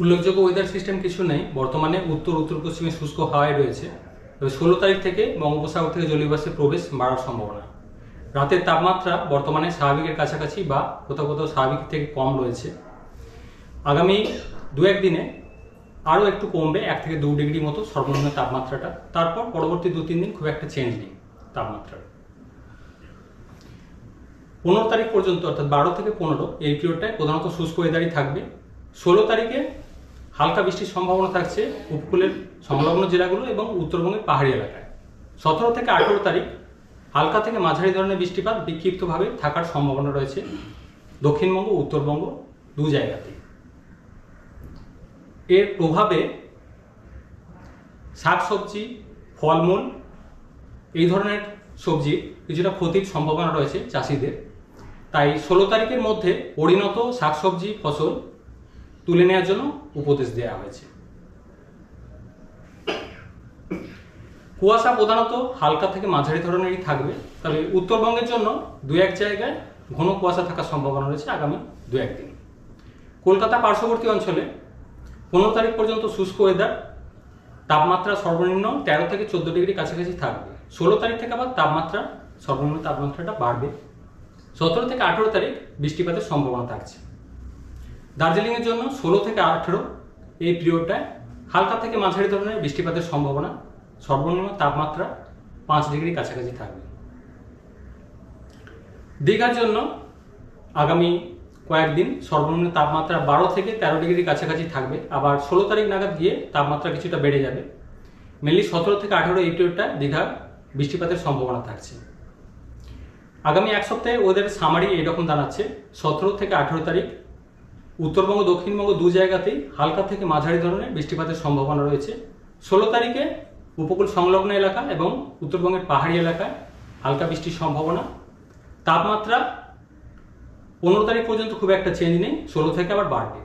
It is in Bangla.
উল্লেখযোগ্য ওয়েদার সিস্টেম কিছু নেই। বর্তমানে উত্তর উত্তর পশ্চিমে শুষ্ক হাওয়ায় রয়েছে। তবে 16 তারিখ থেকে বঙ্গোপসাগর থেকে জলীয় বাষ্পের প্রবেশ বাড়ার সম্ভাবনা। রাতের তাপমাত্রা বর্তমানে স্বাভাবিকের কাছাকাছি বা কোথাও কোথাও স্বাভাবিক থেকে কম রয়েছে। আগামী 2-1 দিনে আরও একটু কমবে, 1 থেকে 2 ডিগ্রি মতো সর্বনিম্ন তাপমাত্রাটা। তারপর পরবর্তী 2-3 দিন খুব একটা চেঞ্জ নেই তাপমাত্রার। 15 তারিখ পর্যন্ত অর্থাৎ 12 থেকে 15 এই পিরিয়ডটায় প্রধানত শুষ্ক ওয়েদারই থাকবে। 16 তারিখে হালকা বৃষ্টির সম্ভাবনা থাকছে উপকূলের সংলগ্ন জেলাগুলো এবং উত্তরবঙ্গের পাহাড়ি এলাকায়। 17 থেকে 18 তারিখ হালকা থেকে মাঝারি ধরনের বৃষ্টিপাত বিক্ষিপ্তভাবে থাকার সম্ভাবনা রয়েছে দক্ষিণবঙ্গ উত্তরবঙ্গ দু জায়গাতেই। এর প্রভাবে শাকসবজি, ফলমূল এই ধরনের সবজি কিছুটা ক্ষতির সম্ভাবনা রয়েছে চাষিদের। তাই 16 তারিখের মধ্যে পরিণত শাকসবজি ফসল তুলে নেওয়ার জন্য উপদেশ দেওয়া হয়েছে। কুয়াশা প্রধানত হালকা থেকে মাঝারি ধরনেরই থাকবে, তবে উত্তরবঙ্গের জন্য 2-1 জায়গায় ঘন কুয়াশা থাকার সম্ভাবনা রয়েছে আগামী 2-1 দিন। কলকাতা পার্শ্ববর্তী অঞ্চলে 15 তারিখ পর্যন্ত শুষ্ক ওয়েদার, তাপমাত্রা সর্বনিম্ন 13 থেকে 14 ডিগ্রি কাছাকাছি থাকবে। 16 তারিখ থেকে আবার সর্বনিম্ন তাপমাত্রাটা বাড়বে। 17 থেকে 18 তারিখ বৃষ্টিপাতের সম্ভাবনা থাকছে। দার্জিলিংয়ের জন্য 16 থেকে 18 এই পিরিয়ডটায় হালকা থেকে মাঝারি ধরনের বৃষ্টিপাতের সম্ভাবনা, সর্বনিম্ন তাপমাত্রা 5 ডিগ্রি কাছাকাছি থাকবে। দীঘার জন্য আগামী কয়েকদিন সর্বনিম্ন তাপমাত্রা 12 থেকে 13 ডিগ্রি কাছাকাছি থাকবে। আবার 16 তারিখ নাগাদ গিয়ে তাপমাত্রা কিছুটা বেড়ে যাবে। মেনলি 17 থেকে 18 এই পিরিয়ডটায় দীঘার বৃষ্টিপাতের সম্ভাবনা থাকছে। আগামী এক সপ্তাহে ওদের সামারি এইরকম দাঁড়াচ্ছে। 17 থেকে 18 তারিখ উত্তরবঙ্গ দক্ষিণবঙ্গ দু জায়গাতেই হালকা থেকে মাঝারি ধরনের বৃষ্টিপাতের সম্ভাবনা রয়েছে। 16 তারিখে উপকূল সংলগ্ন এলাকা এবং উত্তরবঙ্গের পাহাড়ি এলাকায় হালকা বৃষ্টির সম্ভাবনা। তাপমাত্রা 15 তারিখ পর্যন্ত খুব একটা চেঞ্জ নেই, 16 থেকে আবার বাড়বে।